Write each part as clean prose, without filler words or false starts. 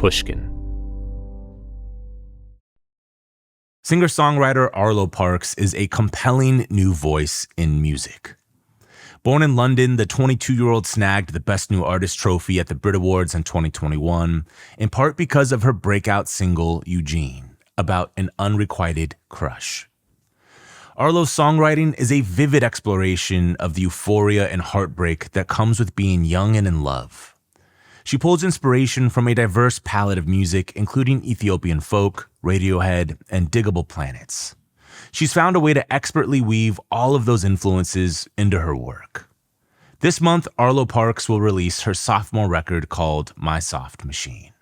Pushkin. Singer-songwriter Arlo Parks is a compelling new voice in music. Born in London, the 22-year-old snagged the Best New Artist trophy at the Brit Awards in 2021, in part because of her breakout single, Eugene, about an unrequited crush. Arlo's songwriting is a vivid exploration of the euphoria and heartbreak that comes with being young and in love. She pulls inspiration from a diverse palette of music, including Ethiopian folk, Radiohead, and Diggable Planets. She's found a way to expertly weave all of those influences into her work. This month, Arlo Parks will release her sophomore record called My Soft Machine.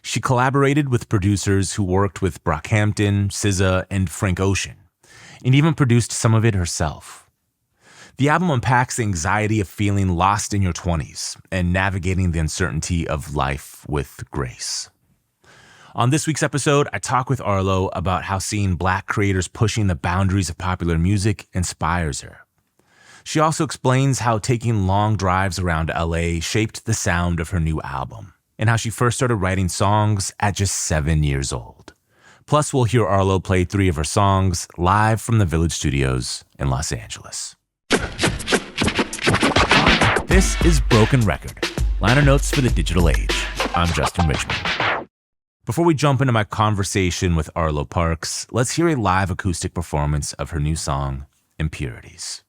She collaborated with producers who worked with Brockhampton, SZA, and Frank Ocean, and even produced some of it herself. The album unpacks the anxiety of feeling lost in your 20s and navigating the uncertainty of life with grace. On this week's episode, I talk with Arlo about how seeing Black creators pushing the boundaries of popular music inspires her. She also explains how taking long drives around LA shaped the sound of her new album, and how she first started writing songs at just 7 years old. Plus, we'll hear Arlo play 3 of her songs live from the Village Studios in Los Angeles. This is Broken Record, liner notes for the digital age. I'm Justin Richmond. Before we jump into my conversation with Arlo Parks, let's hear a live acoustic performance of her new song, Impurities.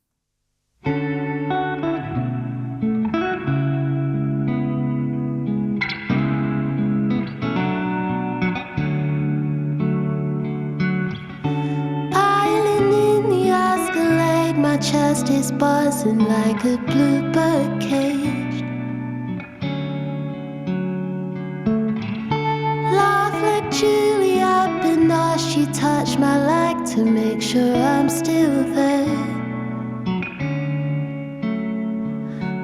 My chest is buzzing like a bluebird cage. Laugh like Julia, but now she touched my leg to make sure I'm still there.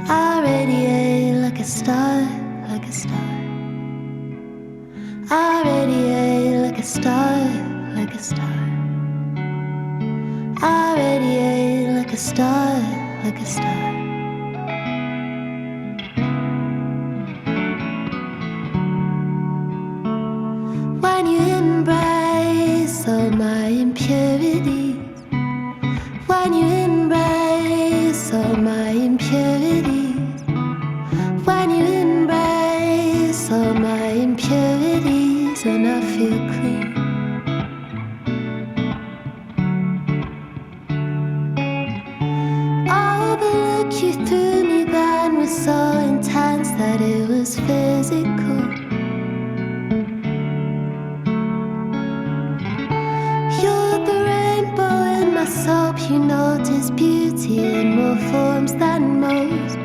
I radiate like a star, like a star. I radiate like a star, like a star. I radiate like a star, like a star. When you embrace all my impurities, when you embrace all my impurities, when you embrace all my impurities, and I feel clean. You threw me then was so intense that it was physical. You're the rainbow in my soap. You notice beauty in more forms than most.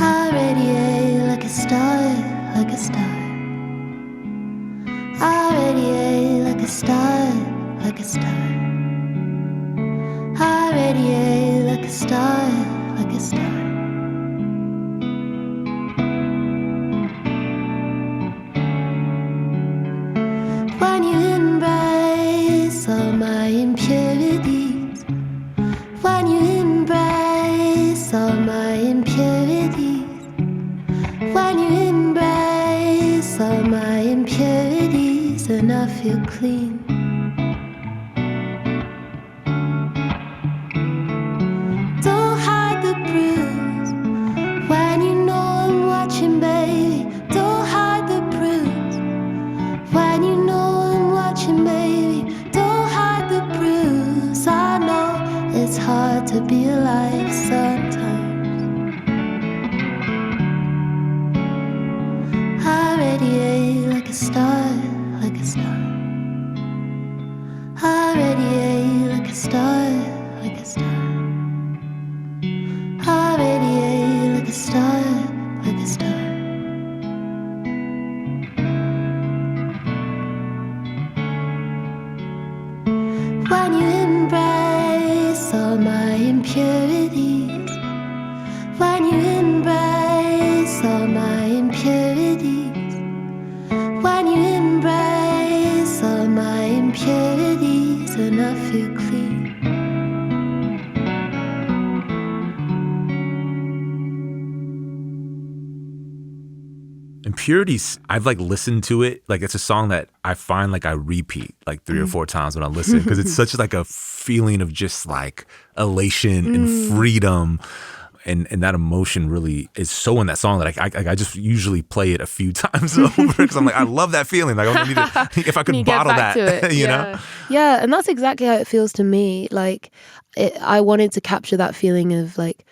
I radiate like a star, like a star. I radiate like a star, like a star. I radiate like a star, like a star. When you embrace all my impurities, when you embrace all my impurities, when you embrace all my impurities, and I feel clean. To be alive sometimes. I radiate like a star, like a star. I radiate like a star, like a star. I radiate like a star, like a star. When you embrace all my impurities, when you embrace all my impurities, when you embrace all my impurities, and I feel clean. Impurities, I've like listened to it. Like it's a song that I find like I repeat like 3 or 4 times when I listen because it's such like a feeling of just like elation and freedom. And that emotion really is so in that song that I just usually play it a few times over because I'm like, I love that feeling. Like I need to, if I could bottle that, you know? Yeah, and that's exactly how it feels to me. Like I wanted to capture that feeling of like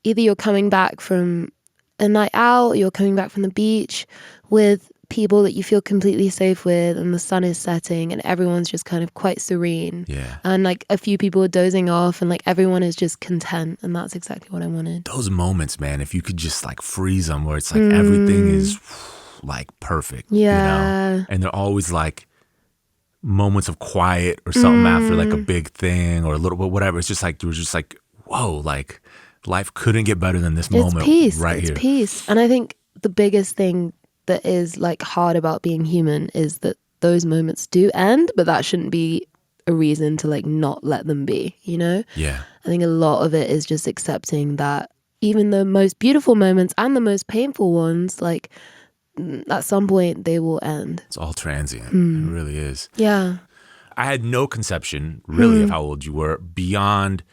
either you're coming back from a night out, you're coming back from the beach with people that you feel completely safe with and the sun is setting and everyone's just kind of quite serene. Yeah. And like a few people are dozing off and like everyone is just content, and that's exactly what I wanted. Those moments, man, if you could just like freeze them where it's like everything is like perfect, you know? And they're always like moments of quiet or something after like a big thing or a little bit, whatever. It's just like, you were just like, whoa, like life couldn't get better than this moment right here. It's peace. And I think the biggest thing that is like hard about being human is that those moments do end, but that shouldn't be a reason to like not let them be, you know? Yeah. I think a lot of it is just accepting that even the most beautiful moments and the most painful ones, like at some point they will end. It's all transient. It really is. Yeah. I had no conception really of how old you were beyond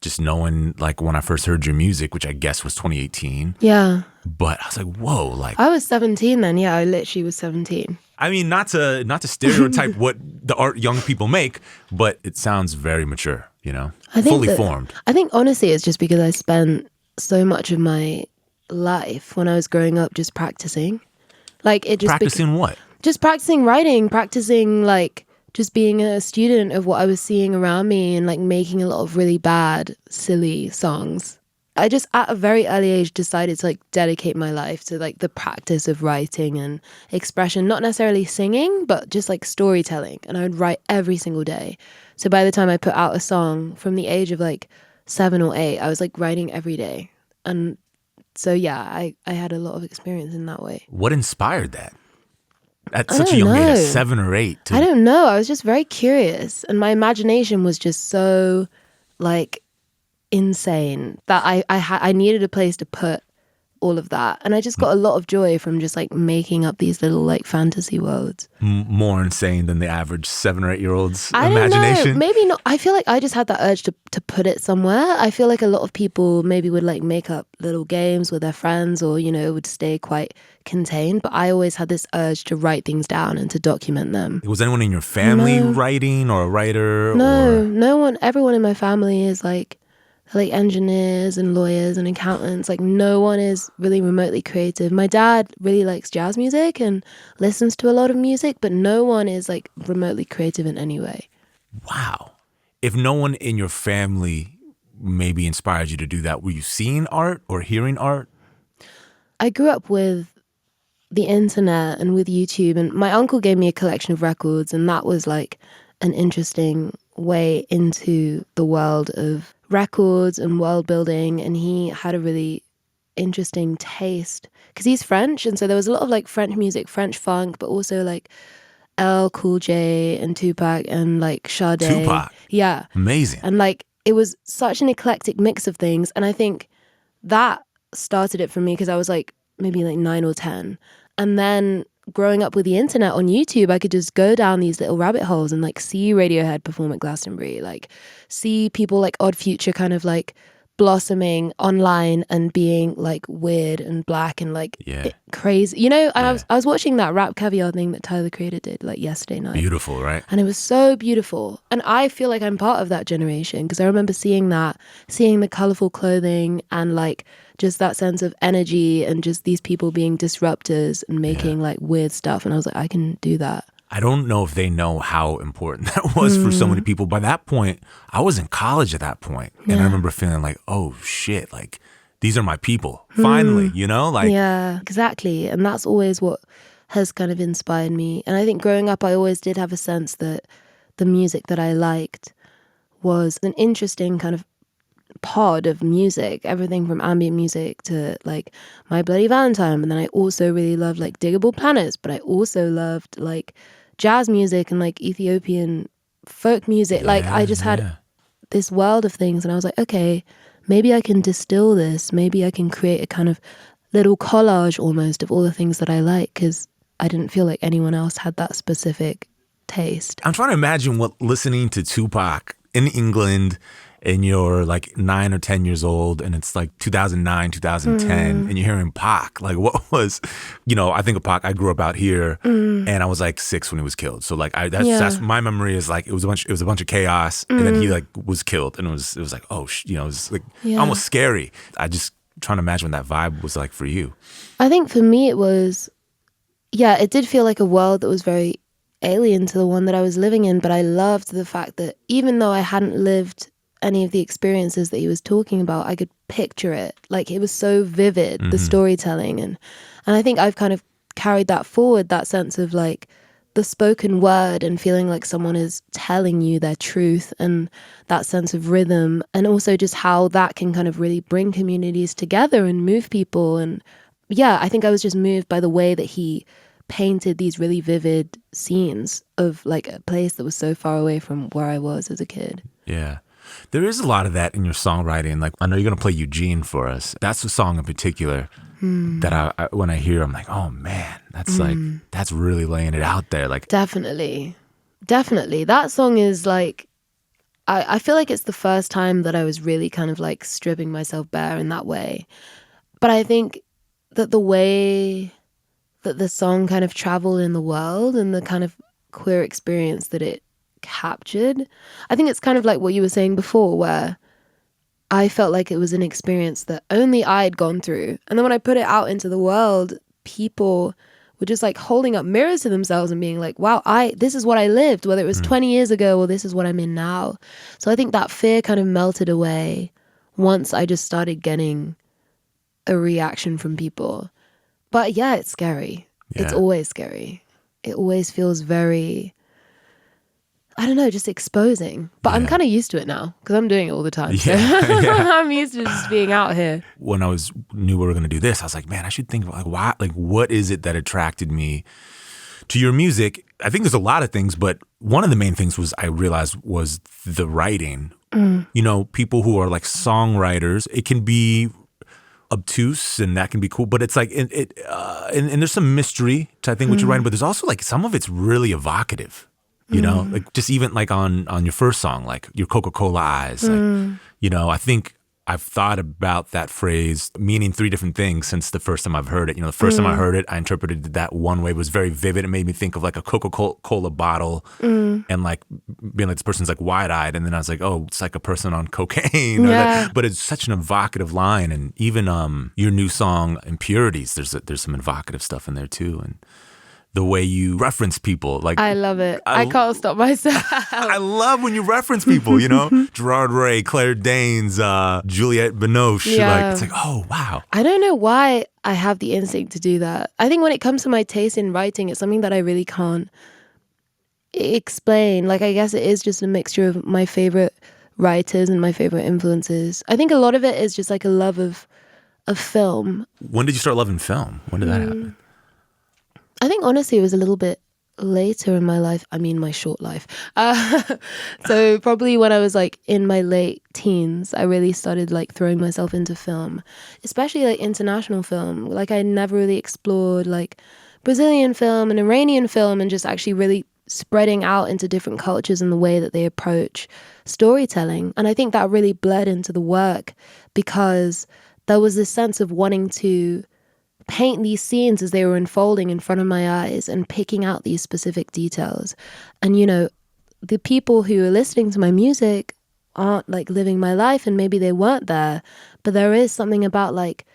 just knowing like when I first heard your music, which I guess was 2018. Yeah. But I was like, whoa, like I was 17 then. Yeah, I literally was 17. I mean, not to stereotype what the art young people make, but it sounds very mature, you know, fully formed. I think honestly, it's just because I spent so much of my life when I was growing up just practicing. Like it just practicing what? Just practicing writing, practicing like just being a student of what I was seeing around me and like making a lot of really bad, silly songs. I just at a very early age decided to like dedicate my life to like the practice of writing and expression, not necessarily singing, but just like storytelling. And I would write every single day. So by the time I put out a song from the age of like 7 or 8, I was like writing every day. And so yeah, I had a lot of experience in that way. What inspired that? At such a young age, at 7 or 8. I don't know. I was just very curious. And my imagination was just so like insane that I needed a place to put all of that. And I just got a lot of joy from just like making up these little like fantasy worlds. More insane than the average 7 or 8 year old's imagination? imagination? Know. Maybe not. I feel like I just had that urge to put it somewhere. I feel like a lot of people maybe would like make up little games with their friends or, you know, would stay quite contained. But I always had this urge to write things down and to document them. Was anyone in your family writing or a writer? No one. Everyone in my family is like engineers and lawyers and accountants. Like no one is really remotely creative. My dad really likes jazz music and listens to a lot of music, but no one is like remotely creative in any way. Wow. If no one in your family maybe inspired you to do that, were you seeing art or hearing art? I grew up with the internet and with YouTube, and my uncle gave me a collection of records, and that was like an interesting way into the world of records and world building. And he had a really interesting taste because he's French, and so there was a lot of like French music, French funk, but also like LL Cool J and Tupac and like Sade. Tupac? Yeah. Amazing. And like it was such an eclectic mix of things, and I think that started it for me because I was like maybe like 9 or 10. And then growing up with the internet on YouTube, I could just go down these little rabbit holes and like see Radiohead perform at Glastonbury, like see people like Odd Future kind of like blossoming online and being like weird and black and like crazy, you know. And I was watching that Rap Caviar thing that Tyler the Creator did like yesterday night. Beautiful, right? And it was so beautiful. And I feel like I'm part of that generation because I remember seeing the colorful clothing and like just that sense of energy and just these people being disruptors and making like weird stuff. And I was like, I can do that. I don't know if they know how important that was for so many people. By that point, I was in college at that point. And I remember feeling like, oh shit, like these are my people. Finally, you know? Like yeah, exactly. And that's always what has kind of inspired me. And I think growing up, I always did have a sense that the music that I liked was an interesting kind of pod of music, everything from ambient music to like My Bloody Valentine. And then I also really loved like Diggable Planets, but I also loved like jazz music and like Ethiopian folk music. Like I just had this world of things, and I was like, okay, maybe I can distill this. Maybe I can create a kind of little collage almost of all the things that I like, because I didn't feel like anyone else had that specific taste. I'm trying to imagine what listening to Tupac in England and you're like 9 or 10 years old and it's like 2009, 2010 and you're hearing Pac. Like what was, I think of Pac, I grew up out here and I was like 6 when he was killed. So like that's my memory is like it was a bunch of chaos and then he like was killed and it was like, it was like almost scary. I just trying to imagine what that vibe was like for you. I think for me it was, it did feel like a world that was very alien to the one that I was living in, but I loved the fact that even though I hadn't lived any of the experiences that he was talking about, I could picture it. Like it was so vivid, the storytelling. And I think I've kind of carried that forward, that sense of like the spoken word and feeling like someone is telling you their truth and that sense of rhythm. And also just how that can kind of really bring communities together and move people. And I think I was just moved by the way that he painted these really vivid scenes of like a place that was so far away from where I was as a kid. Yeah. There is a lot of that in your songwriting. Like, I know you're going to play Eugene for us. That's a song in particular that I when I hear, I'm like, oh man, that's like, that's really laying it out there. Like, Definitely. That song is like, I feel like it's the first time that I was really kind of like stripping myself bare in that way. But I think that the way that the song kind of traveled in the world and the kind of queer experience that it captured, I think it's kind of like what you were saying before, where I felt like it was an experience that only I'd gone through. And then when I put it out into the world, people were just like holding up mirrors to themselves and being like, wow, this is what I lived, whether it was 20 years ago or this is what I'm in now. So I think that fear kind of melted away once I just started getting a reaction from people. But yeah, it's scary. Yeah. It's always scary. It always feels very, I don't know, just exposing. But I'm kind of used to it now because I'm doing it all the time. So I'm used to just being out here. When I knew we were going to do this, I was like, man, I should think about like why, like what is it that attracted me to your music? I think there's a lot of things, but one of the main things I realized was the writing. People who are like songwriters, it can be obtuse and that can be cool, but it's like and there's some mystery to I think what you're writing, but there's also like some of it's really evocative. Like just even like on your first song, like your Coca-Cola eyes, like, I think I've thought about that phrase meaning 3 different things since the first time I've heard it. The first time I heard it, I interpreted it that one way. It was very vivid. It made me think of like a Coca-Cola bottle and like being like, this person's like wide-eyed. And then I was like, oh, it's like a person on cocaine. But it's such an evocative line. And even your new song, Impurities, there's some evocative stuff in there too. And the way you reference people, like I love it. I can't stop myself. I love when you reference people, Gerard Way, Claire Danes, Juliette Binoche. Like it's like, oh wow. I don't know why I have the instinct to do that. I think when it comes to my taste in writing, it's something that I really can't explain. Like I guess it is just a mixture of my favorite writers and my favorite influences. I think a lot of it is just like a love of film. When did you start loving film? When did that happen? I think honestly it was a little bit later in my life. I mean, my short life. So probably when I was like in my late teens, I really started like throwing myself into film, especially like international film. Like I never really explored like Brazilian film and Iranian film and just actually really spreading out into different cultures and the way that they approach storytelling. And I think that really bled into the work because there was this sense of wanting to paint these scenes as they were unfolding in front of my eyes and picking out these specific details. And, the people who are listening to my music aren't like living my life and maybe they weren't there, but there is something about like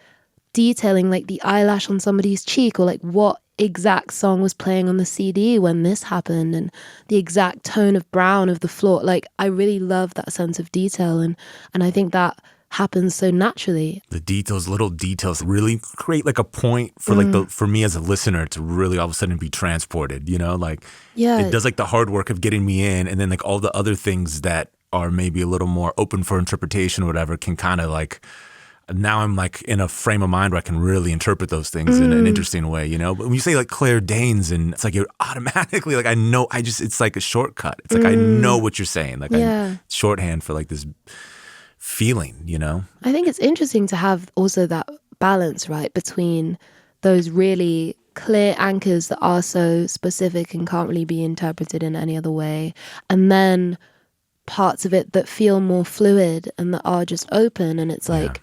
detailing like the eyelash on somebody's cheek or like what exact song was playing on the CD when this happened and the exact tone of brown of the floor. Like I really love that sense of detail and I think that happens so naturally. The details, little details really create like a point for like for me as a listener to really all of a sudden be transported, like it does like the hard work of getting me in and then like all the other things that are maybe a little more open for interpretation or whatever can kind of like, now I'm like in a frame of mind where I can really interpret those things in an interesting way, But when you say like Claire Danes and it's like you're automatically like, I know, it's like a shortcut. It's like, I know what you're saying. Like shorthand for like this feeling, I think it's interesting to have also that balance, right, between those really clear anchors that are so specific and can't really be interpreted in any other way, and then parts of it that feel more fluid and that are just open. And it's like,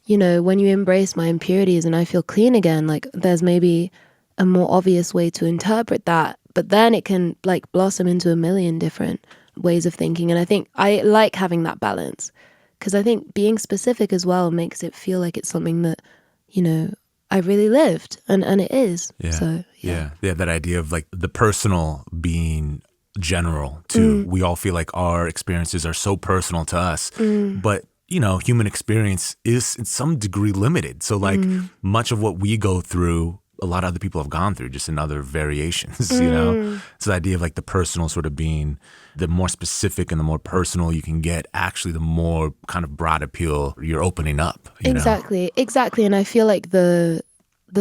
you know, when you embrace my impurities and I feel clean again, like there's maybe a more obvious way to interpret that, but then it can like blossom into a million different ways of thinking. And I think I like having that balance, because I think being specific as well makes it feel like it's something that, you know, I really lived, and it is. Yeah. So Yeah, that idea of like the personal being general too. We all feel like our experiences are so personal to us, but you know, human experience is in some degree limited. So like much of what we go through, a lot of other people have gone through, just in other variations, you know? It's the idea of like the personal sort of being, the more specific and the more personal you can get, actually the more kind of broad appeal you're opening up. You know? Exactly. And I feel like the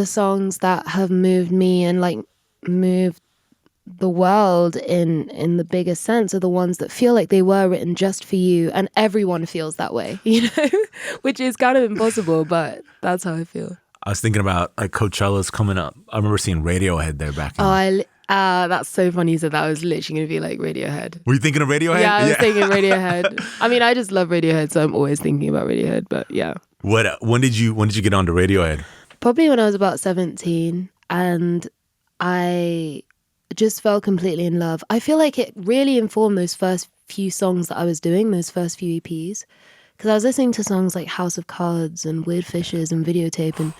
songs that have moved me and like moved the world in the biggest sense are the ones that feel like they were written just for you, and everyone feels that way, you know, which is kind of impossible, but that's how I feel. I was thinking about like Coachella's coming up. I remember seeing Radiohead there back in. That's so funny you said that. I was literally going to be like Radiohead. Were you thinking of Radiohead? Yeah, I was thinking Radiohead. I mean, I just love Radiohead, so I'm always thinking about Radiohead, but yeah. When did you get onto Radiohead? Probably when I was about 17, and I just fell completely in love. I feel like it really informed those first few songs that I was doing, those first few EPs, because I was listening to songs like House of Cards and Weird Fishes and Videotape,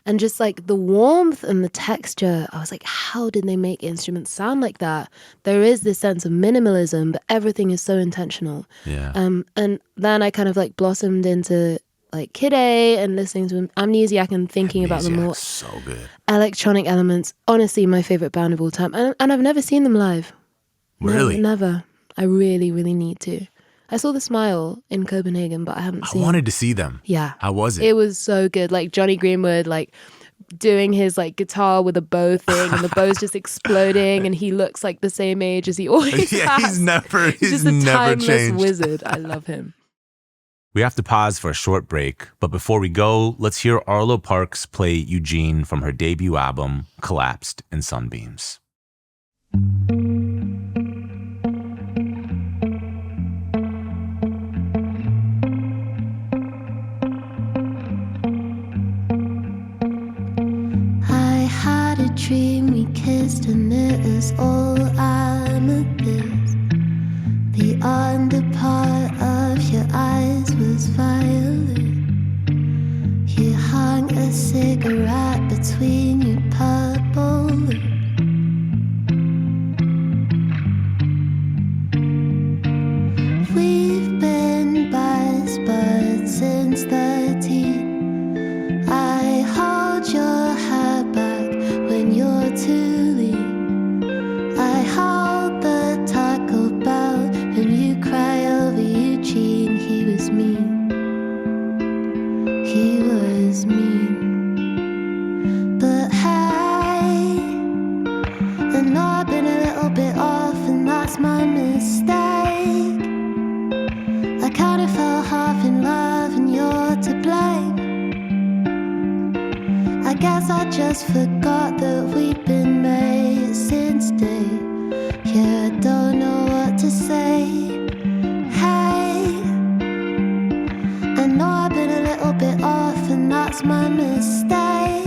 and just like the warmth and the texture. I was like, how did they make instruments sound like that? There is this sense of minimalism, but everything is so intentional. Yeah. And then I kind of like blossomed into like Kid A and listening to Amnesiac and thinking about the more so good electronic elements. Honestly, my favorite band of all time. And I've never seen them live. Really? No, never. I really, really need to. I saw The Smile in Copenhagen, but I haven't seen. I wanted to see them. Yeah. How was it? It was so good. Like Johnny Greenwood, like doing his like guitar with a bow thing, and the bow's just exploding, and he looks like the same age as he always has. He's just a never timeless changed. wizard. I love him. We have to pause for a short break, but before we go, let's hear Arlo Parks play Eugene from her debut album, Collapsed in Sunbeams. I had a dream we kissed and it was all amethyst. The under part of your eyes was violet. You hung a cigarette between your purple lips. We've been best buds since 13. I hold your hair back when you're too lean. I hold the Taco Bell and you cry over Eugene. He was mean. He was mean. But hey, I know I've been a little bit off and that's my mistake. I kinda fell half in love and you're to blame. I guess I just forgot that we've been made since day. Yeah, I don't know what to say. Hey, I know I've been a little bit off and that's my mistake.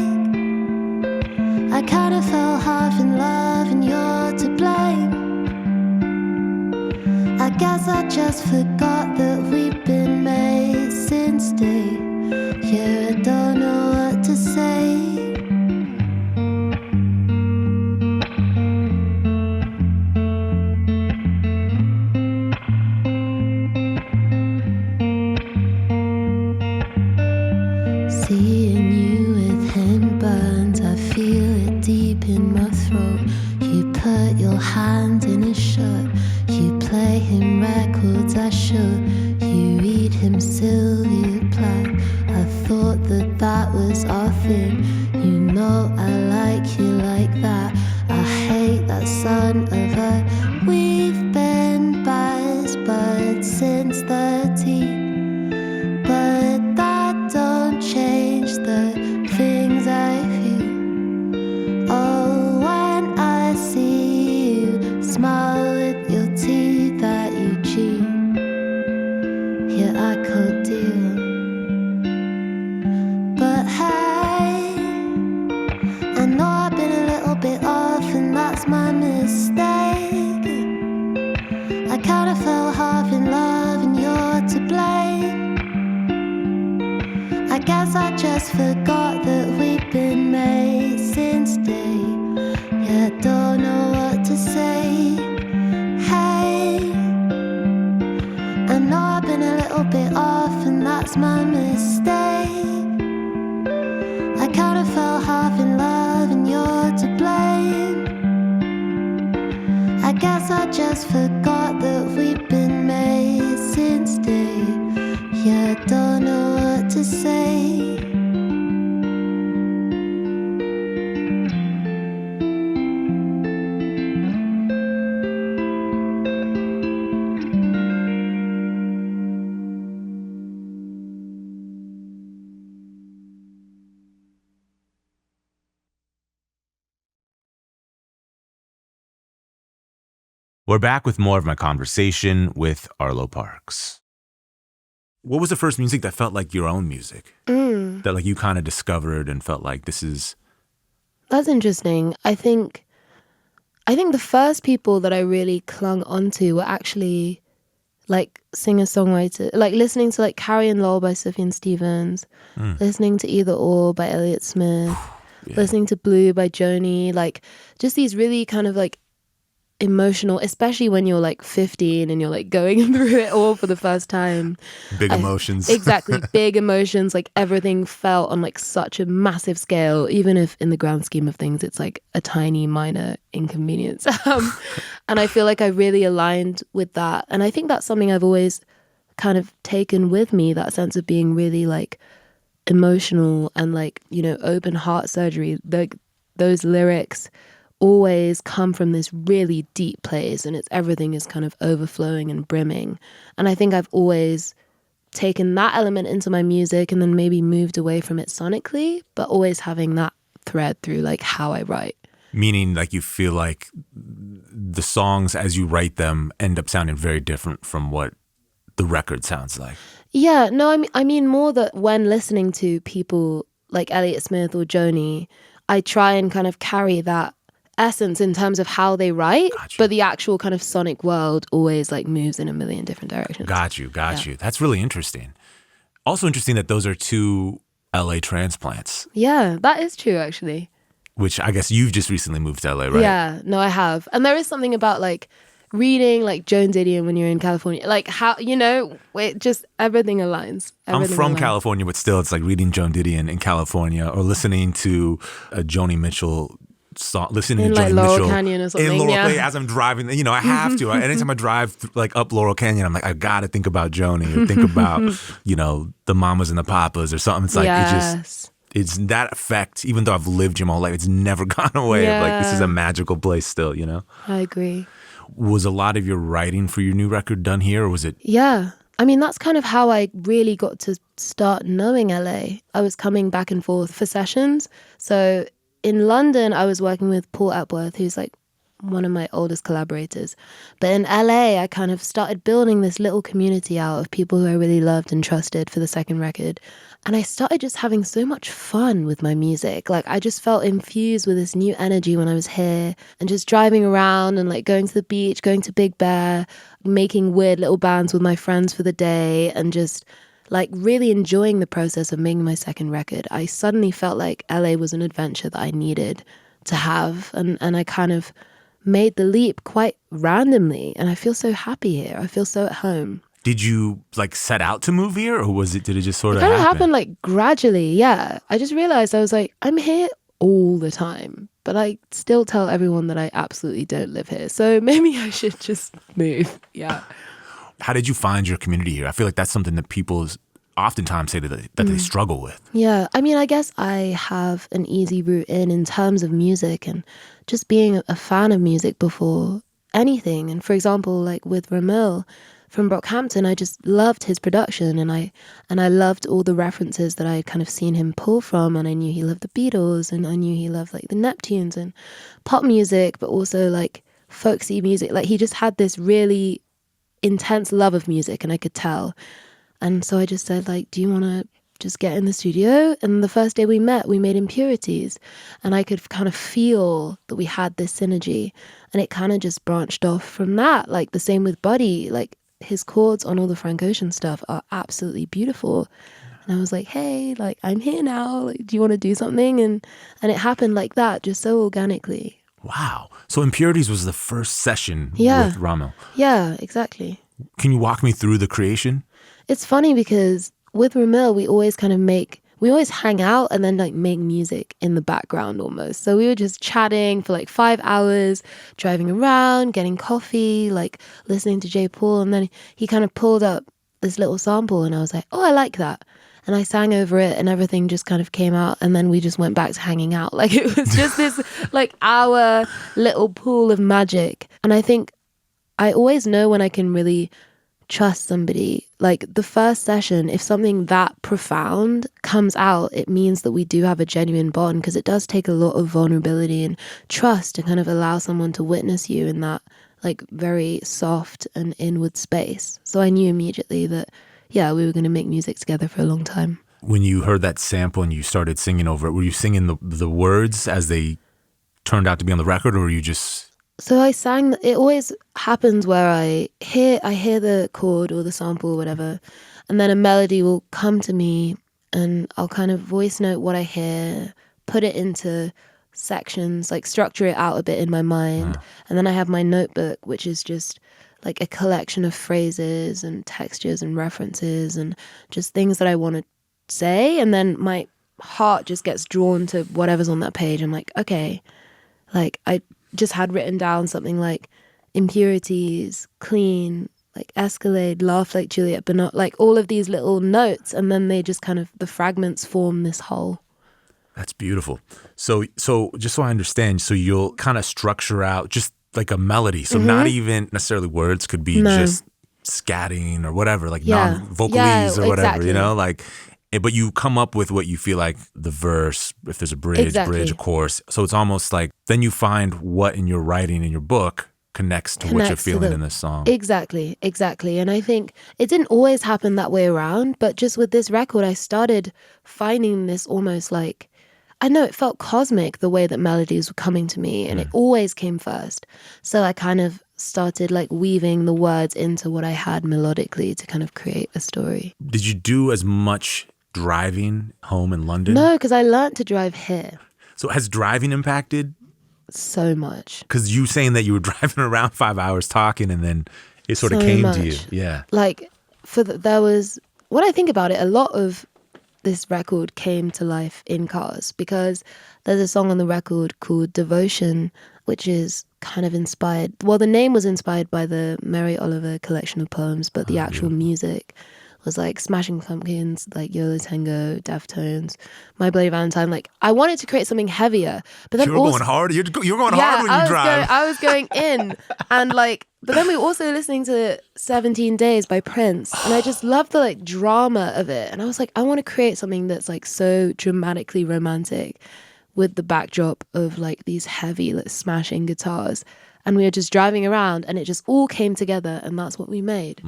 I kinda fell half in love and you're to blame. I guess I just forgot that we've been made since day. Yeah, I don't know what to say. Seeing you with him burns, I feel it deep in my throat. You put your hand in his shirt, you play him records I should. You read him Sylvia Plath. I thought that that was our thing. You know I like you like that. I hate that son of a. We've been best buds since 13, but that don't change the yeah, I could deal. But hey, I know I've been a little bit off, and that's my mistake. I kinda fell half in love, and you're to blame. I guess I just forgot that we've been made since day. Yeah, I don't know what to say. Hey, I know I've been a little bit off, and that's my mistake. I kinda fell half in love, and you're to blame. I guess I just forgot that we've been made since day. Yeah, I don't know what to say. We're back with more of my conversation with Arlo Parks. What was the first music that felt like your own music? That like you kind of discovered and felt like this is... That's interesting. I think the first people that I really clung onto were actually like singer-songwriter, like listening to like Carrie & Lowell by Sufjan Stevens, listening to Either Or by Elliott Smith, listening to Blue by Joni, like just these really kind of like emotional, especially when you're like 15 and you're like going through it all for the first time. Big emotions. Exactly. Big emotions. Like everything felt on like such a massive scale, even if in the grand scheme of things, it's like a tiny minor inconvenience. And I feel like I really aligned with that. And I think that's something I've always kind of taken with me, that sense of being really like emotional and like, you know, open heart surgery. Like those lyrics always come from this really deep place, and it's everything is kind of overflowing and brimming. And I think I've always taken that element into my music and then maybe moved away from it sonically, but always having that thread through like how I write. Meaning like you feel like the songs as you write them end up sounding very different from what the record sounds like. Yeah, no, I mean more that when listening to people like Elliott Smith or Joni, I try and kind of carry that essence in terms of how they write, but the actual kind of sonic world always like moves in a million different directions. Got you. That's really interesting. Also interesting that those are two LA transplants. Yeah, that is true actually. Which I guess you've just recently moved to LA, right? Yeah, no, I have. And there is something about like reading like Joan Didion when you're in California, like how, you know, it just everything aligns. I'm from California, but still it's like reading Joan Didion in California or listening to a Joni Mitchell song, listening in to like Joni Laurel Mitchell Canyon or something, in Laurel yeah. as I'm driving. You know, I have to. Anytime I drive like up Laurel Canyon, I'm like, I gotta think about Joni or think about, you know, the Mamas and the Papas or something. It's like it's that effect. Even though I've lived here my whole life, it's never gone away. Yeah. Like this is a magical place still. You know. I agree. Was a lot of your writing for your new record done here, or was it? Yeah. I mean, that's kind of how I really got to start knowing LA. I was coming back and forth for sessions. So in London, I was working with Paul Epworth, who's like one of my oldest collaborators. But in LA, I kind of started building this little community out of people who I really loved and trusted for the second record. And I started just having so much fun with my music. Like I just felt infused with this new energy when I was here and just driving around and like going to the beach, going to Big Bear, making weird little bands with my friends for the day and just like really enjoying the process of making my second record. I suddenly felt like LA was an adventure that I needed to have. And I kind of made the leap quite randomly. And I feel so happy here. I feel so at home. Did you like set out to move here, or did it just sort of happen? It kind of happen? happened like gradually, yeah. I just realized I was like, I'm here all the time, but I still tell everyone that I absolutely don't live here. So maybe I should just move, yeah. How did you find your community here? I feel like that's something that people oftentimes say that they struggle with. Yeah, I mean, I guess I have an easy route in terms of music and just being a fan of music before anything. And for example, like with Ramil from Brockhampton, I just loved his production and I loved all the references that I had kind of seen him pull from, and I knew he loved the Beatles and I knew he loved like the Neptunes and pop music, but also like folksy music. Like he just had this really intense love of music, and I could tell. And so I just said, like, do you want to just get in the studio? And the first day we met, we made Impurities. And I could kind of feel that we had this synergy. And it kind of just branched off from that. Like the same with Buddy. Like his chords on all the Frank Ocean stuff are absolutely beautiful. And I was like, hey, like, I'm here now. Like, do you want to do something? And it happened like that, just so organically. Wow. So Impurities was the first session Yeah. with Ramo. Yeah, exactly. Can you walk me through the creation? It's funny because with Ramil, we always hang out and then like make music in the background almost. So we were just chatting for like 5 hours, driving around, getting coffee, like listening to J. Paul. And then he kind of pulled up this little sample and I was like, oh, I like that. And I sang over it and everything just kind of came out. And then we just went back to hanging out. Like it was just this like our little pool of magic. And I think I always know when I can really trust somebody. Like the first session, if something that profound comes out, it means that we do have a genuine bond, because it does take a lot of vulnerability and trust to kind of allow someone to witness you in that like very soft and inward space. So I knew immediately that, yeah, we were going to make music together for a long time. When you heard that sample and you started singing over it, were you singing the words as they turned out to be on the record, or were you just... So I sang, it always happens where I hear the chord or the sample or whatever, and then a melody will come to me and I'll kind of voice note what I hear, put it into sections, like structure it out a bit in my mind. And then I have my notebook, which is just like a collection of phrases and textures and references and just things that I want to say. And then my heart just gets drawn to whatever's on that page. I'm like, okay, like I just had written down something like Impurities, Clean, like Escalade, Laugh Like Juliet, but not like all of these little notes. And then they just kind of, the fragments form this whole. That's beautiful. So just so I understand, so you'll kind of structure out just like a melody. So not even necessarily words, could be just scatting or whatever, like non-vocalese or whatever, exactly. you know, like, but you come up with what you feel like the verse, if there's a bridge, a chorus. So it's almost like then you find what in your writing in your book connects to what you're feeling in this song. Exactly. And I think it didn't always happen that way around, but just with this record, I started finding this almost like, I know it felt cosmic the way that melodies were coming to me, and it always came first. So I kind of started like weaving the words into what I had melodically to kind of create a story. Did you do as much driving home in London? No, because I learned to drive here. So has driving impacted? So much. Because you saying that you were driving around 5 hours talking and then it sort of came to you. Yeah. Like there was, when I think about it, a lot of this record came to life in cars, because there's a song on the record called Devotion, which is kind of inspired. Well, the name was inspired by the Mary Oliver collection of poems, but the actual music was like Smashing Pumpkins, like Yo La Tengo, Deftones, My Bloody Valentine. Like I wanted to create something heavier, but then you were going hard. You're going hard when you drive. I was going in, and like, but then we were also listening to 17 Days by Prince, and I just loved the like drama of it. And I was like, I want to create something that's like so dramatically romantic, with the backdrop of like these heavy like smashing guitars. And we were just driving around, and it just all came together, and that's what we made.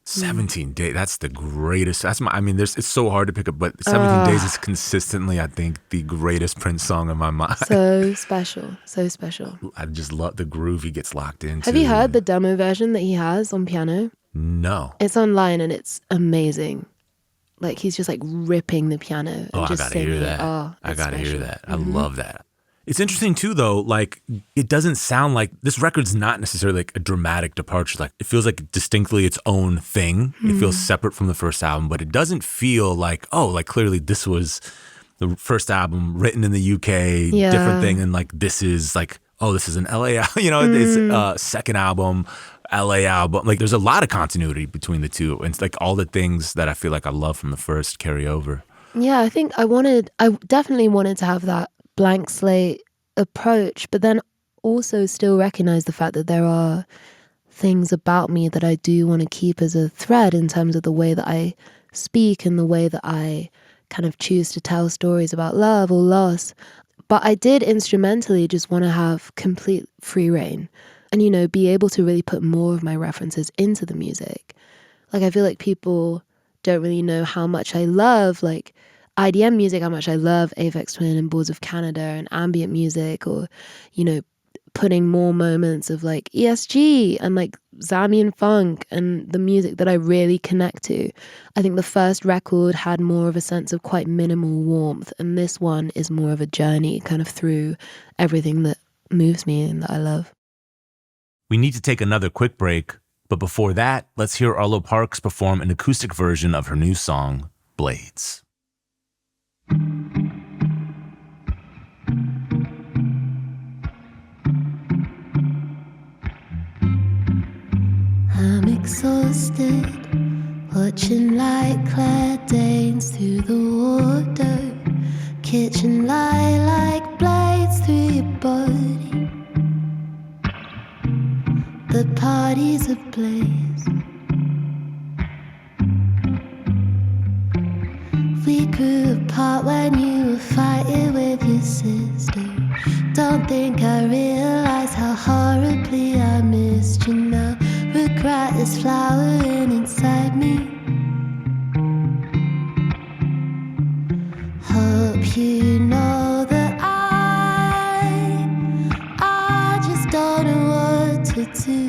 17 Days, that's the greatest. It's so hard to pick up, but 17 Days is consistently, I think, the greatest Prince song in my mind. So special. I just love the groove he gets locked into. Have you heard the demo version that he has on piano? No. It's online and it's amazing. Like he's just like ripping the piano. And I just gotta hear that. I gotta hear that. I love that. It's interesting too, though, like it doesn't sound like this record's not necessarily like a dramatic departure. Like it feels like distinctly its own thing. It feels separate from the first album, but it doesn't feel like, oh, like clearly this was the first album written in the UK, different thing. And like, this is like, oh, this is an LA, it's second album, LA album. Like there's a lot of continuity between the two. And it's like all the things that I feel like I love from the first carry over. Yeah, I think I definitely wanted to have that blank slate approach, but then also still recognize the fact that there are things about me that I do want to keep as a thread in terms of the way that I speak and the way that I kind of choose to tell stories about love or loss. But I did instrumentally just want to have complete free reign and, you know, be able to really put more of my references into the music. Like I feel like people don't really know how much I love like IDM music, how much I love Aphex Twin and Boards of Canada and ambient music, or, you know, putting more moments of like ESG and like Zambian funk and the music that I really connect to. I think the first record had more of a sense of quite minimal warmth, and this one is more of a journey kind of through everything that moves me and that I love. We need to take another quick break, but before that, let's hear Arlo Parks perform an acoustic version of her new song, Blades. I'm exhausted, watching light-clad Danes through the wardrobe. Kitchen light like blades through your body. The party's ablaze. We grew apart when you were fighting with your sister. Don't think I realized how horribly I missed you now. Regret is flowering inside me. Hope you know that I just don't know what to do.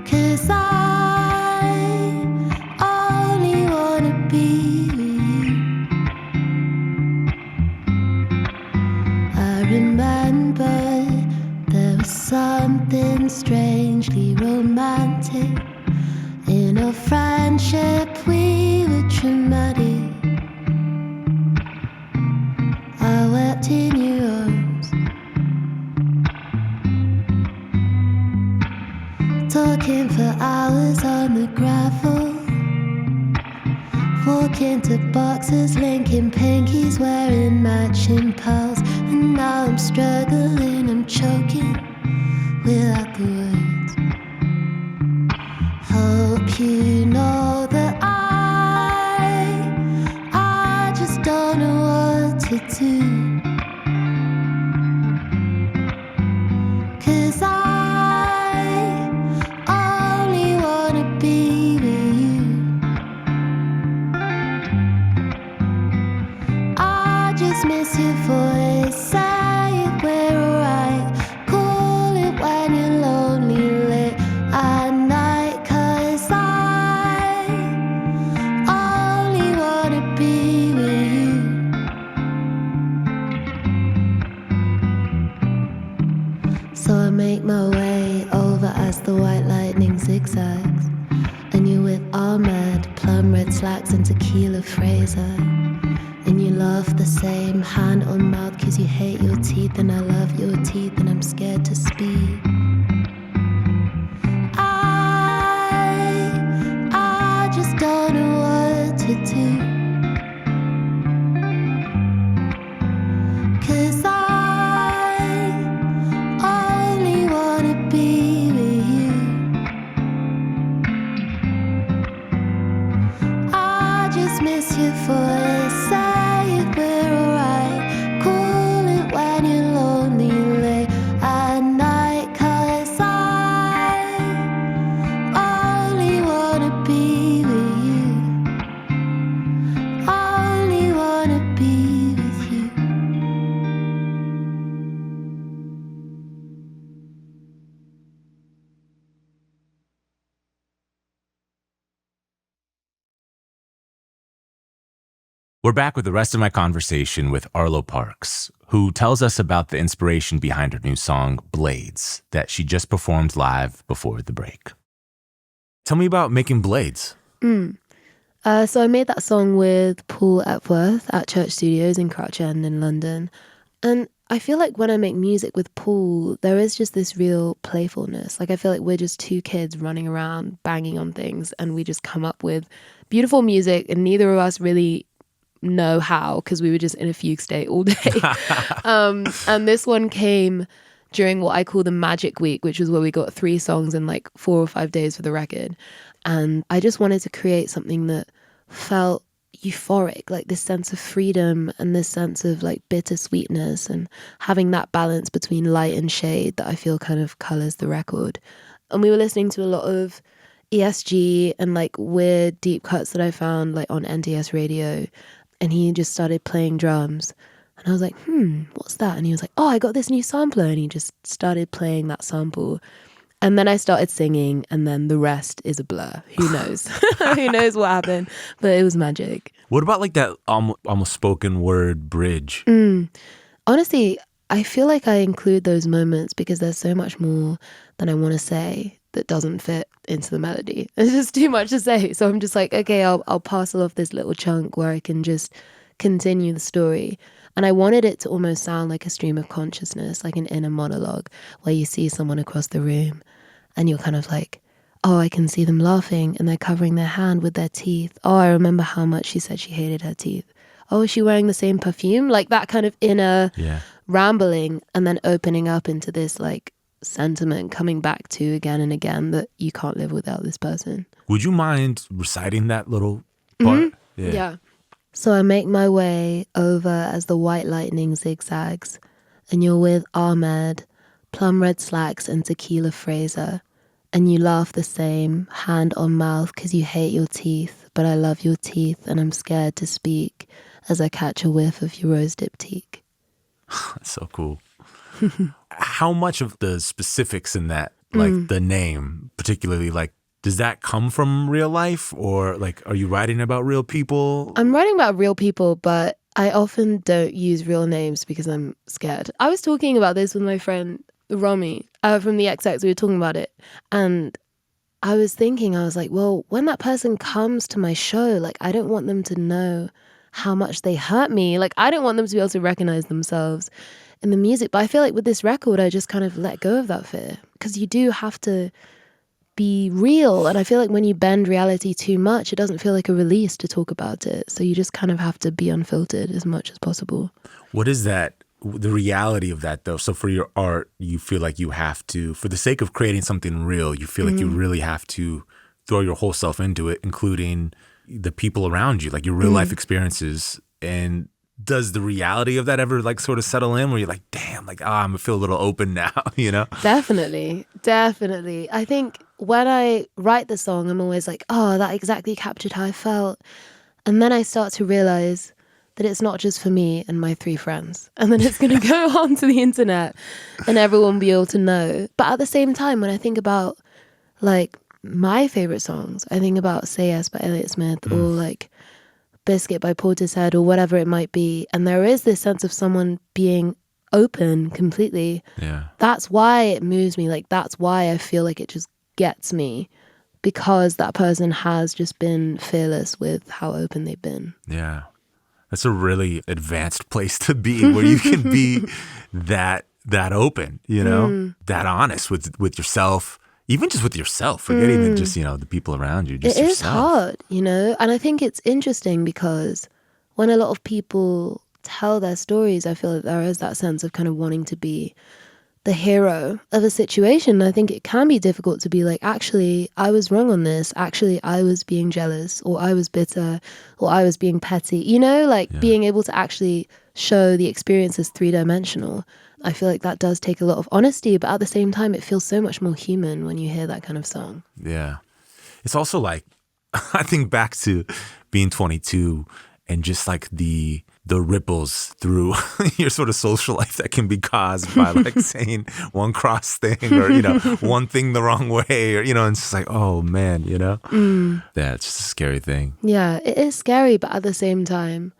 'Cause I only wanna be with you. I remember there was something strangely romantic in our friendship. We were traumatic. I wept in your arms, talking for hours on the gravel, walking to boxes, linking pinkies, wearing matching pearls. And now I'm struggling, I'm choking without the words. Hope you know that I just don't know what to do. 'Cause I only wanna be with you. I just miss your voice, say we're alright. Call it when you're lonely late at night. 'Cause I only wanna be with you. So I make my way over as the white lightning zigzags, and you're with Ahmed, plum red slacks and tequila Fraser. And you laugh the same, hand on mouth, 'cause you hate your teeth and I love your teeth and I'm scared to speak. I just don't know what to do. 'Cause I only wanna be with you. I just miss your voice, say we're alright. Call it when you're lonely late at night. 'Cause I only wanna be with you. Only wanna be with you. We're back with the rest of my conversation with Arlo Parks, who tells us about the inspiration behind her new song, Blades, that she just performed live before the break. Tell me about making Blades. So I made that song with Paul Epworth at Church Studios in Crouch End in London. And I feel like when I make music with Paul, there is just this real playfulness. Like I feel like we're just two kids running around banging on things and we just come up with beautiful music, and neither of us really know how, because we were just in a fugue state all day. And this one came during what I call the magic week, which was where we got 3 songs in like 4 or 5 days for the record. And I just wanted to create something that felt euphoric, like this sense of freedom and this sense of like bittersweetness, and having that balance between light and shade that I feel kind of colors the record. And we were listening to a lot of ESG and like weird deep cuts that I found like on NTS radio. And he just started playing drums. And I was like, what's that? And he was like, oh, I got this new sampler. And he just started playing that sample. And then I started singing, and then the rest is a blur. Who knows? Who knows what happened? But it was magic. What about like that almost spoken word bridge? Honestly, I feel like I include those moments because there's so much more than I want to say that doesn't fit into the melody. It's just too much to say. So I'm just like, okay, I'll parcel off this little chunk where I can just continue the story. And I wanted it to almost sound like a stream of consciousness, like an inner monologue where you see someone across the room and you're kind of like, oh, I can see them laughing and they're covering their hand with their teeth. Oh, I remember how much she said she hated her teeth. Oh, is she wearing the same perfume? Like that kind of inner rambling and then opening up into this like sentiment coming back to again and again that you can't live without this person. Would you mind reciting that little part? Yeah. So I make my way over as the white lightning zigzags, and you're with Ahmed, plum red slacks and tequila Fraser, and you laugh the same, hand on mouth 'cause you hate your teeth, but I love your teeth and I'm scared to speak as I catch a whiff of your rose dip teak. That's so cool. How much of the specifics in that, like the name, particularly like, does that come from real life or like, are you writing about real people? I'm writing about real people, but I often don't use real names because I'm scared. I was talking about this with my friend Romy from the XX. We were talking about it. And I was thinking, I was like, well, when that person comes to my show, like, I don't want them to know how much they hurt me. Like, I don't want them to be able to recognize themselves in the music. But I feel like with this record, I just kind of let go of that fear because you do have to be real. And I feel like when you bend reality too much, it doesn't feel like a release to talk about it. So you just kind of have to be unfiltered as much as possible. What is that, the reality of that though? So for your art, you feel like you have to, for the sake of creating something real, you feel like you really have to throw your whole self into it, including the people around you, like your real life experiences. And does the reality of that ever like sort of settle in where you're like, damn, like, I'm gonna feel a little open now, you know? Definitely. I think when I write the song, I'm always like, oh, that exactly captured how I felt. And then I start to realize that it's not just for me and my 3 friends. And then it's going to go onto the internet and everyone will be able to know. But at the same time, when I think about like my favorite songs, I think about Say Yes by Elliott Smith or like Biscuit by Portishead or whatever it might be. And there is this sense of someone being open completely. Yeah. That's why it moves me. Like, that's why I feel like it just gets me, because that person has just been fearless with how open they've been. Yeah. That's a really advanced place to be where you can be that open, you know, that honest with yourself, even just with yourself, forget even just, you know, the people around you, just It yourself. is hard, you know, and I think it's interesting because when a lot of people tell their stories, I feel that there is that sense of kind of wanting to be the hero of a situation. I think it can be difficult to be like, actually, I was wrong on this. Actually, I was being jealous, or I was bitter, or I was being petty. You know, like being able to actually show the experience as 3-dimensional. I feel like that does take a lot of honesty, but at the same time, it feels so much more human when you hear that kind of song. Yeah. It's also like, I think back to being 22 and just like the ripples through your sort of social life that can be caused by like saying one cross thing or, you know, one thing the wrong way or, you know, and it's just like, oh man, you know? Yeah, it's just a scary thing. Yeah, it is scary, but at the same time,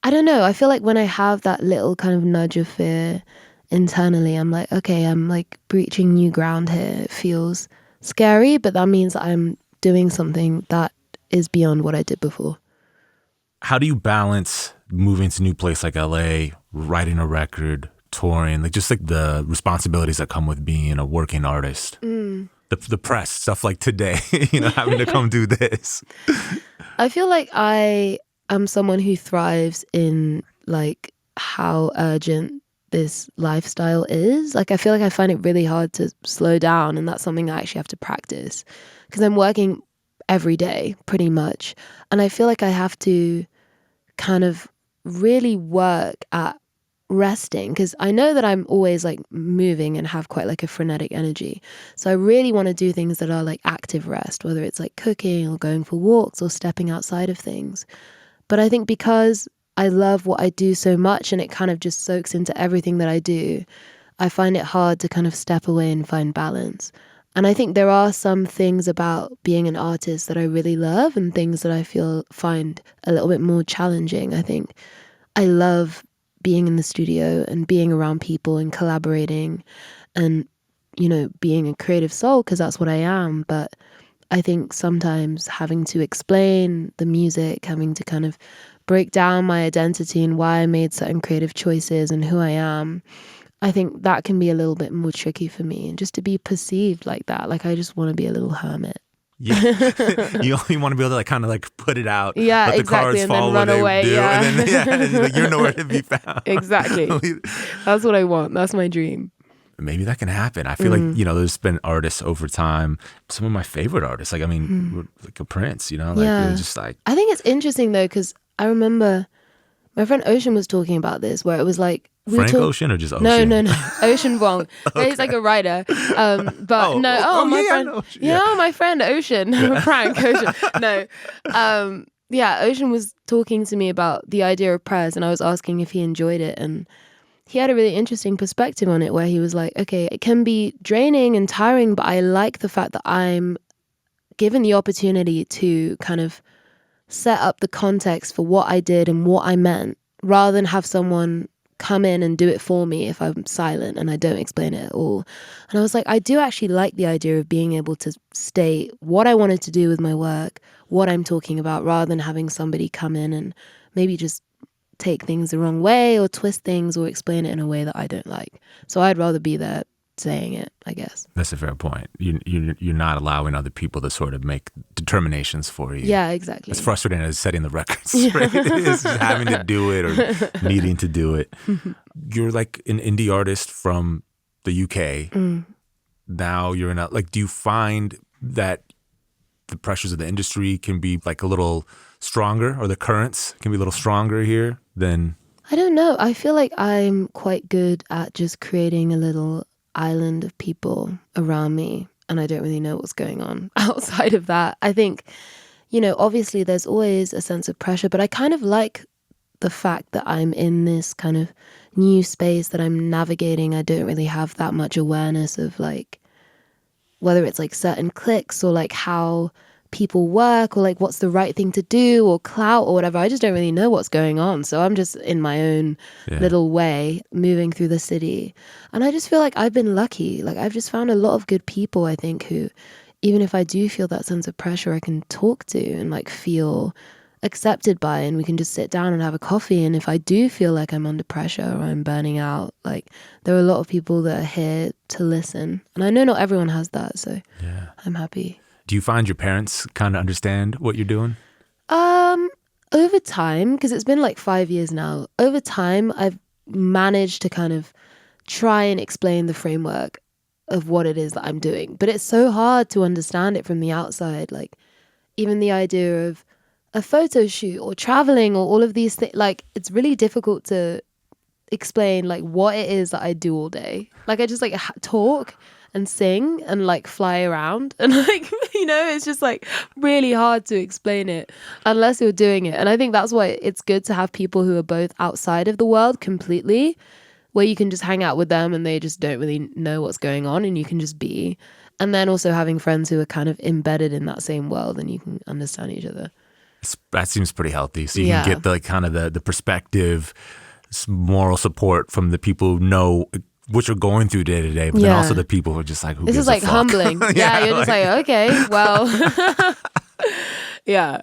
I don't know. I feel like when I have that little kind of nudge of fear internally, I'm like, okay, I'm like breaching new ground here. It feels scary, but that means I'm doing something that is beyond what I did before. How do you balance moving to a new place like LA, writing a record, touring, like just like the responsibilities that come with being a working artist? The press, stuff like today, you know, having to come do this. I feel like I am someone who thrives in like how urgent this lifestyle is. Like, I feel like I find it really hard to slow down, and that's something I actually have to practice because I'm working every day pretty much. And I feel like I have to kind of really work at resting, because I know that I'm always like moving and have quite like a frenetic energy. So I really want to do things that are like active rest, whether it's like cooking or going for walks or stepping outside of things. But I think because I love what I do so much and it kind of just soaks into everything that I do, I find it hard to kind of step away and find balance. And I think there are some things about being an artist that I really love and things that I find a little bit more challenging. I think I love being in the studio and being around people and collaborating and, you know, being a creative soul, because that's what I am. But I think sometimes having to explain the music, having to kind of break down my identity and why I made certain creative choices and who I am, I think that can be a little bit more tricky for me. And just to be perceived like that, like I just want to be a little hermit. Yeah. You only want to be able to like kind of like put it out. Yeah, let the exactly. cards And fall then run where away. they do. Yeah. And then, like, you're nowhere to be found. Exactly. That's what I want. That's my dream. Maybe that can happen. I feel like, you know, there's been artists over time, some of my favorite artists, like, I mean, like a Prince, you know, like it was just like. I think it's interesting though, because I remember my friend Ocean was talking about this, where it was like, Frank Ocean or just Ocean? No. Ocean Wong. Okay. He's like a writer. But my friend Ocean. Frank Ocean. No. Ocean was talking to me about the idea of prayers, and I was asking if he enjoyed it. And he had a really interesting perspective on it, where he was like, okay, it can be draining and tiring, but I like the fact that I'm given the opportunity to kind of set up the context for what I did and what I meant, rather than have someone come in and do it for me if I'm silent and I don't explain it at all. And I was like, I do actually like the idea of being able to state what I wanted to do with my work, what I'm talking about, rather than having somebody come in and maybe just take things the wrong way or twist things or explain it in a way that I don't like. So I'd rather be there saying it, I guess. That's a fair point. You're not allowing other people to sort of make determinations for you. Yeah, exactly. As frustrating as setting the records straight is, having to do it or needing to do it. You're like an indie artist from the UK. Now you're in like, do you find that the pressures of the industry can be like a little stronger, or the currents can be a little stronger here than? I don't know. I feel like I'm quite good at just creating a little island of people around me, and I don't really know what's going on outside of that. I think, you know, obviously there's always a sense of pressure, but I kind of like the fact that I'm in this kind of new space that I'm navigating. I don't really have that much awareness of like whether it's like certain clicks or like how people work or like what's the right thing to do or clout or whatever. I just don't really know what's going on. So I'm just in my own little way moving through the city. And I just feel like I've been lucky. Like I've just found a lot of good people, I think, who, even if I do feel that sense of pressure, I can talk to and like feel accepted by, and we can just sit down and have a coffee. And if I do feel like I'm under pressure or I'm burning out, like there are a lot of people that are here to listen. And I know not everyone has that, so I'm happy. Do you find your parents kind of understand what you're doing? Over time, because it's been like 5 years now, over time I've managed to kind of try and explain the framework of what it is that I'm doing. But it's so hard to understand it from the outside. Like even the idea of a photo shoot or traveling or all of these things, like it's really difficult to explain like what it is that I do all day. Like I just like talk and sing and like fly around, and like, you know, it's just like really hard to explain it unless you're doing it. And I think that's why it's good to have people who are both outside of the world completely, where you can just hang out with them and they just don't really know what's going on and you can just be. And then also having friends who are kind of embedded in that same world and you can understand each other. That seems pretty healthy. So you can get the like, kind of the perspective, moral support from the people who know what you're going through day to day, but then also the people who are just like, who this gives is like a fuck? humbling. Yeah, you're just like, okay, well, yeah.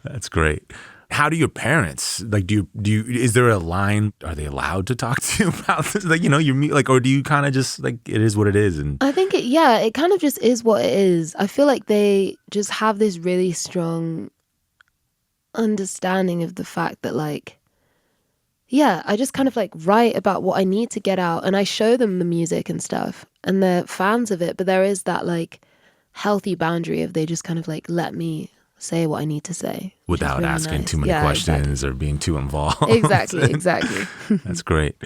That's great. How do your parents, like, do you, is there a line, are they allowed to talk to you about this? Like, you know, you meet, like, or do you kind of just, like, it is what it is? And I think it kind of just is what it is. I feel like they just have this really strong understanding of the fact that, like, I just kind of like write about what I need to get out and I show them the music and stuff and they're fans of it. But there is that like healthy boundary of they just kind of like let me say what I need to say. Without really asking nice. too many questions exactly. or being too involved. Exactly. That's great.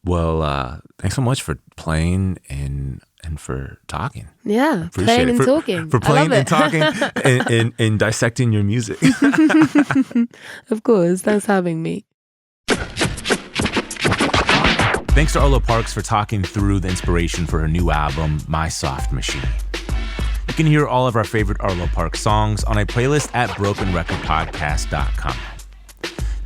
Well, thanks so much for playing and for talking. Yeah, Appreciate playing it. and talking. For playing I and love it. talking and dissecting your music. Of course, thanks for having me. Thanks to Arlo Parks for talking through the inspiration for her new album, My Soft Machine. You can hear all of our favorite Arlo Parks songs on a playlist at brokenrecordpodcast.com.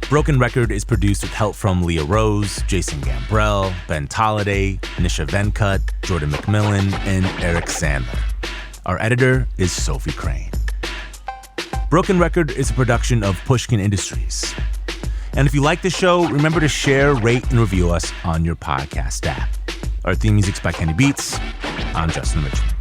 Broken Record is produced with help from Leah Rose, Jason Gambrell, Ben Tolliday, Nisha Venkat, Jordan McMillan, and Eric Sandler. Our editor is Sophie Crane. Broken Record is a production of Pushkin Industries. And if you like the show, remember to share, rate, and review us on your podcast app. Our theme music's by Kenny Beats. I'm Justin Richmond.